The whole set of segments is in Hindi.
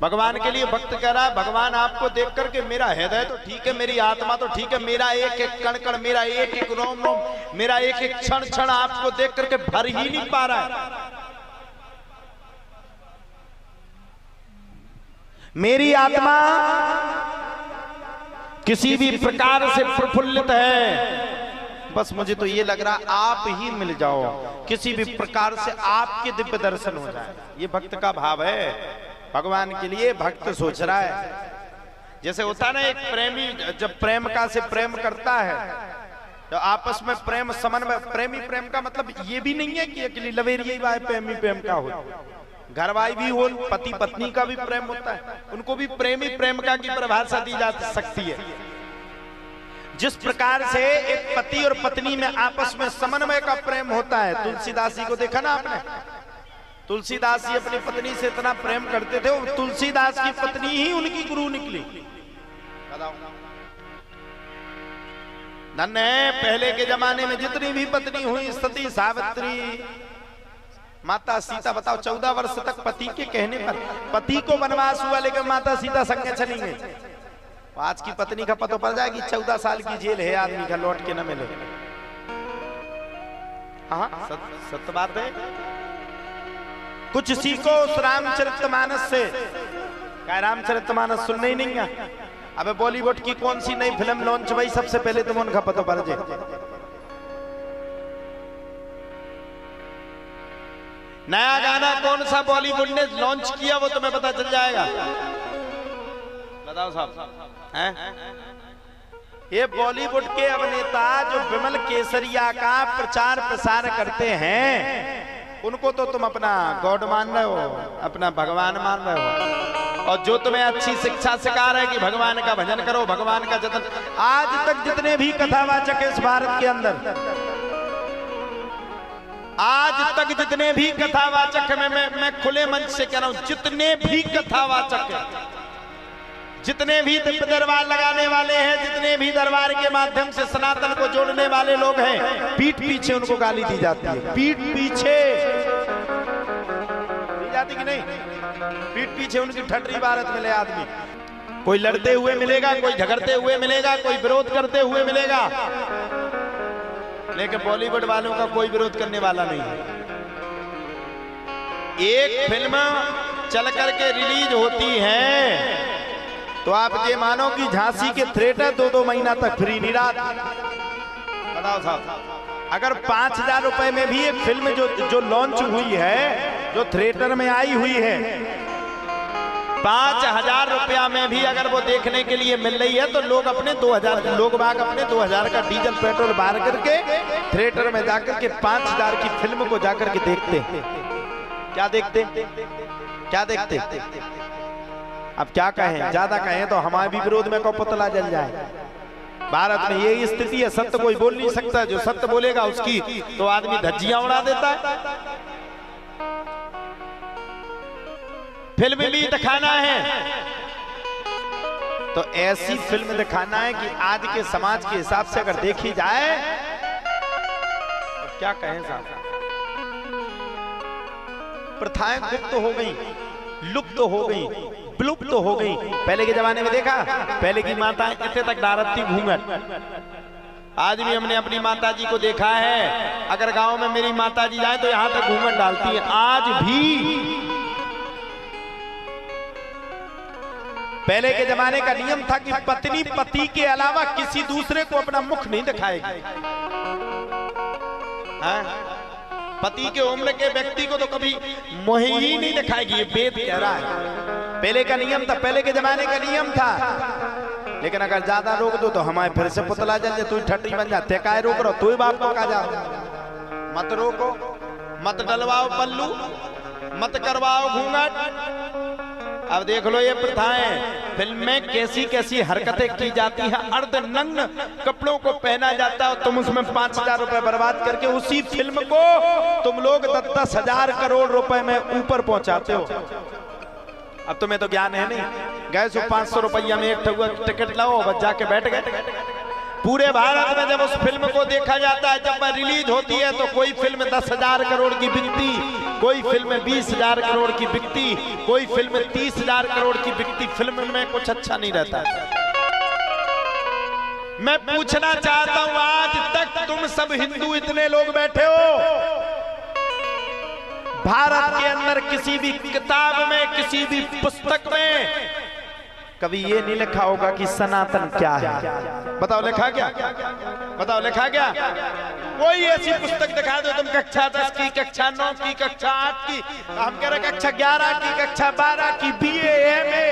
भगवान के लिए भक्त कह रहा है, भगवान आपको देख करके मेरा हृदय तो ठीक है, मेरी आत्मा तो ठीक है, मेरा एक एक कण कण, मेरा एक एक रोम रोम, मेरा एक एक क्षण क्षण आपको देख करके भर ही नहीं पा रहा है। मेरी आत्मा किसी भी प्रकार से प्रफुल्लित है, बस मुझे तो ये लग रहा आप ही मिल जाओ, किसी भी प्रकार से आपके दिव्य दर्शन हो जाए। ये भक्त का भाव है। भगवान के लिए भक्त सोच रहा है। जैसे होता है ना, एक प्रेमी जब प्रेमिका से प्रेम करता है तो आपस में प्रेम समन्वय, प्रेमी प्रेम का मतलब ये भी नहीं है कि अकेली लवेरिया वाय प्रेमी प्रेम का हो, घरवाई भी हो, पति पत्नी का भी प्रेम होता है, उनको भी प्रेमी प्रेमिका की परिभाषा दी जा सकती है। जिस प्रकार से एक पति और पत्नी में आपस में समन्वय का प्रेम होता है, तुलसीदास जी को देखा ना आपने, तुलसीदास जी अपनी पत्नी से इतना प्रेम करते थे, वो तुलसीदास की पत्नी ही उनकी गुरु निकली। नन्हे पहले के जमाने में जितनी भी पत्नी हुई, सती सावित्री, माता सीता, बताओ 14 वर्ष तक पति के कहने पर पति को वनवास हुआ, लेकिन माता सीता संग चली गई। आज की पत्नी का पता पड़ जाएगी 14 साल की जेल है आदमी का, लौट के न मिले। हाँ सत्य बात है। कुछ सीखो उस रामचरितमानस से। क्या रामचरितमानस सुनने ही नहीं है? अबे बॉलीवुड की कौन सी नई फिल्म लॉन्च हुई, सबसे पहले तुम उनका पता पड़ जाए। नया गाना कौन सा बॉलीवुड ने लॉन्च किया वो तुम्हें पता चल जाएगा। बताओ साहब हैं? ये बॉलीवुड के अभिनेता जो विमल केसरिया का प्रचार प्रसार करते हैं, उनको तो तुम अपना गॉड मान रहे हो, अपना भगवान मान रहे हो, और जो तुम्हें अच्छी शिक्षा सिखा रहे हैं कि भगवान का भजन करो, भगवान का जतन। आज तक जितने भी कथावाचक इस भारत के अंदर, आज तक जितने भी कथावाचक हैं, मैं खुले मंच से कह रहा हूं, जितने भी कथावाचक हैं, जितने भी दिव्य दरबार लगाने वाले हैं, जितने भी दरबार के माध्यम से सनातन को जोड़ने वाले लोग हैं, पीठ पीछे उनको गाली दी जाती है। पीठ पीछे दी जाती कि नहीं? पीठ पीछे उनकी ठटरी भारत मिले आदमी। कोई लड़ते हुए मिलेगा, कोई झगड़ते हुए मिलेगा, कोई विरोध करते हुए मिलेगा, लेकिन बॉलीवुड वालों का कोई विरोध करने वाला नहीं है। एक फिल्म चल करके रिलीज होती है तो आप ये मानो कि झांसी के थिएटर 2-2 महीना तक फ्री नहीं रहा। बताओ साहब, अगर 5000 रुपए में भी एक फिल्म जो लॉन्च हुई है, जो थिएटर में आई हुई है, 5000 रुपया में भी अगर वो देखने के लिए मिल रही है, तो लोग अपने 2000 लोग बाग अपने 2000 का डीजल पेट्रोल बाहर करके थिएटर में जाकर के 5000 की फिल्म को जाकर के देखते। क्या देखते? क्या देखते? अब क्या कहें, ज्यादा कहें तो हमारे भी विरोध में को पुतला जल जाए। भारत में यही स्थिति है, सत्य कोई बोल नहीं सकता। जो सत्य बोलेगा उसकी तो आदमी धज्जियां उड़ा देता है। फिल्म भी दिखाना है तो ऐसी फिल्म दिखाना है कि आज के समाज के हिसाब से अगर देखी जाए तो क्या कहें साहब, प्रथाएं गुप्त हो गई, लुप्त हो गई, विलुप्त हो गई। पहले के जमाने में देखा, पहले की माताएं कितने तक डालती थी घूंघट। आज भी हमने अपनी माता जी को देखा है, अगर गांव में मेरी माता जी जाए तो यहां तक घूंघट डालती है। आज भी पहले के जमाने का नियम था कि पत्नी पति के अलावा किसी दूसरे को अपना मुख नहीं दिखाएगी। पति के उम्र के व्यक्ति को तो कभी मुंह ही नहीं दिखाएगी, ये वेद कह रहा है। पहले का नियम था, पहले के जमाने का नियम था। लेकिन अगर ज्यादा रोक दो तो हमारे फिर से पुतला जल जाए, तू ठट्टी बन जाते। काय रोक रहो, तू ही बाप को कहा जा। मत रोको, मत डलवाओ पल्लू, मत करवाओ घूंघट। अब देख लो ये प्रथाएं, फिल्म में कैसी कैसी हरकतें की जाती हैं। अर्धनग्न कपड़ों को पहना जाता है और तुम उसमें 5000 रुपए बर्बाद करके उसी फिल्म को तुम लोग 10,000 करोड़ रुपए में ऊपर पहुंचाते हो। अब तुम्हें तो ज्ञान है नहीं, गए सो 500 रुपया में एक टिकट लाओ, बस जाके बैठ गए। पूरे भारत में जब उस फिल्म को देखा जाता है, जब वह रिलीज होती है तो कोई फिल्म 10,000 करोड़ की बिकती, कोई फिल्म 20,000 करोड़ की बिकती, कोई फिल्म 30,000 करोड़ की बिकती, फिल्म में कुछ अच्छा नहीं रहता। मैं पूछना चाहता हूं, आज तक तुम सब हिंदू इतने लोग बैठे हो, भारत के अंदर किसी भी किताब में, किसी भी पुस्तक में कभी ये नहीं लिखा होगा कि सनातन क्या है? बताओ लिखा क्या? बताओ लिखा क्या? कोई ऐसी पुस्तक दिखा दो तुम, कक्षा 10 की, कक्षा 9 की, कक्षा 8 की, हम कह रहे कक्षा 11 की, कक्षा 12 की, BA MA,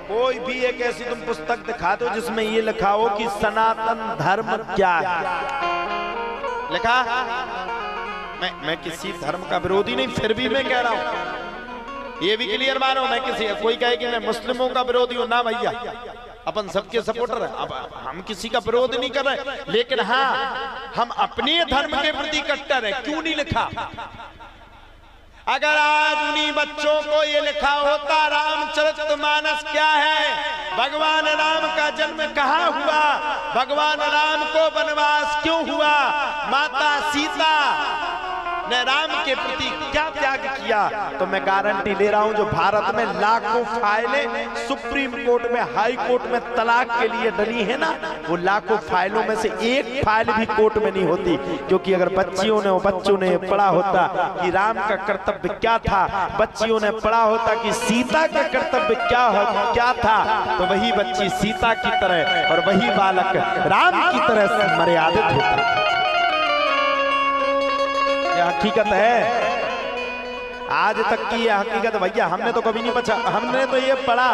कोई भी एक ऐसी तुम पुस्तक दिखा दो जिसमें ये लिखा हो कि सनातन धर्म क्या है। लिखा? मैं किसी धर्म का विरोधी नहीं, फिर भी मैं कह रहा हूं, ये भी क्लियर मानो, मैं किसी, कोई कहे कि मैं मुस्लिमों का विरोधी हूं, ना भैया, अपन सबके सपोर्टर हैं, अब हम किसी का विरोध नहीं कर रहे, लेकिन हाँ हम अपने धर्म के प्रति कट्टर है। क्यों नहीं लिखा? अगर आज उन्हीं बच्चों को ये लिखा होता रामचरितमानस क्या है, भगवान राम का जन्म कहाँ हुआ, भगवान राम को वनवास क्यों हुआ, माता सीता ने राम के प्रति क्या त्याग किया, तो मैं गारंटी ले रहा हूं जो भारत में लाखों फाइलें सुप्रीम कोर्ट में, हाई कोर्ट में तलाक के लिए डली है ना, वो लाखों फाइलों में से एक फाइल भी कोर्ट में नहीं होती। क्योंकि अगर बच्चों ने पढ़ा होता कि राम का कर्तव्य क्या था, बच्चियों ने पढ़ा होता कि सीता का कर्तव्य क्या था, तो वही बच्ची सीता की तरह और वही बालक राम की तरह मर्यादित होता। हकीकत है, आज तक की यह हकीकत भैया, हमने तो कभी नहीं बचा, हमने तो ये पढ़ा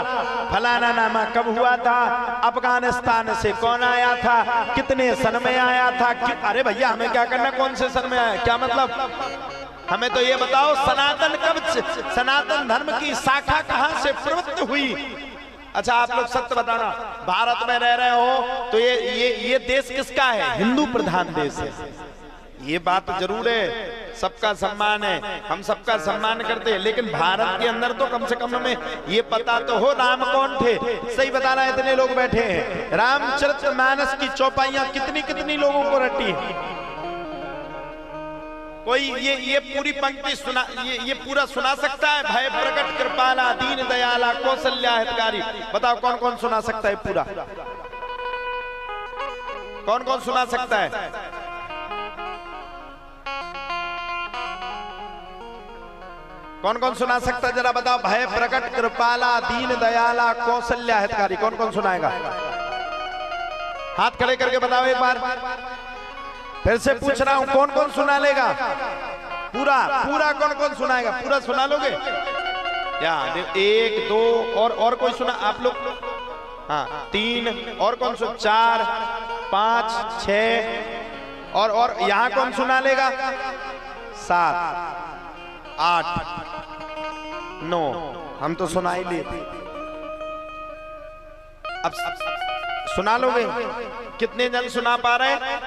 फलाना नामा कब हुआ था, अफगानिस्तान से कौन आया था, कितने सन में आया था, अरे भैया हमें क्या करना कौन से सन में आया, क्या मतलब, हमें तो ये बताओ सनातन कब, सनातन धर्म की शाखा कहां से प्रवृत्त हुई। अच्छा आप लोग सत्य बताना, भारत में रह रहे हो तो ये देश किसका है? हिंदू प्रधान देश है, ये बात जरूर है, सबका सम्मान है, हम सबका सम्मान करते हैं, लेकिन भारत के अंदर तो कम से कम हमें ये पता तो हो राम कौन थे। सही बताना, इतने लोग बैठे हैं, रामचरितमानस की चौपाइयां कितनी कितनी लोगों को रटी है। कोई ये पूरी पंक्ति सुना, ये पूरा सुना सकता है? भय प्रकट कृपाला दीन दयाला कौशल्या हितकारी, बताओ कौन कौन सुना सकता है पूरा? कौन कौन सुना सकता है? कौन कौन सुना सकता है जरा बताओ? भय प्रकट कृपाला दीन दयाला कौशल्या हितकारी, कौन कौन सुनाएगा? हाथ खड़े करके बताओ एक बार, फिर से पूछ रहा हूं, कौन कौन सुना लेगा? पूरा पूरा कौन कौन सुनाएगा? पूरा सुना लोगे? या 1 2 और कोई सुना आप लोग? हाँ 3 और कौन सुन? 4 5 6 और यहां कौन सुना लेगा? 7 8 9, हम तो सुना ही लेते। अब सुना लोगे? कितने जन सुना पा रहे हैं?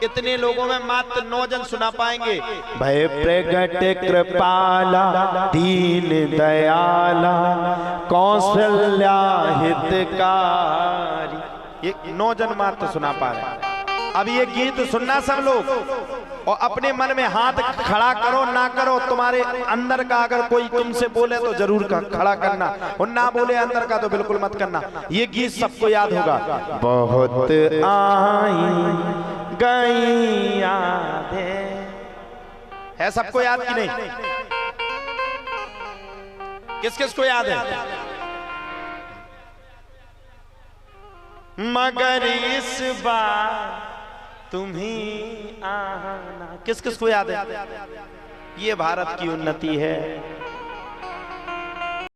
इतने लोगों में मात्र 9 जन सुना पाएंगे। भय प्रगट कृपाला दीन दयाला कौशल्या हितकारी, ये 9 जन मात्र सुना पा रहे हैं। अब ये गीत सुनना सब लोग, और अपने मन में हाथ खड़ा करो ना करो, तुम्हारे अंदर का अगर कोई तुमसे बोले तो जरूर खड़ा करना, और ना बोले अंदर का तो बिल्कुल मत करना। ये गीत सबको याद होगा। बहुत आई गई यादें, है सबको याद कि नहीं? किस किस को याद है? मगर इस बार तुम्हीं आना, किस किस को याद है? ये भारत की उन्नति है।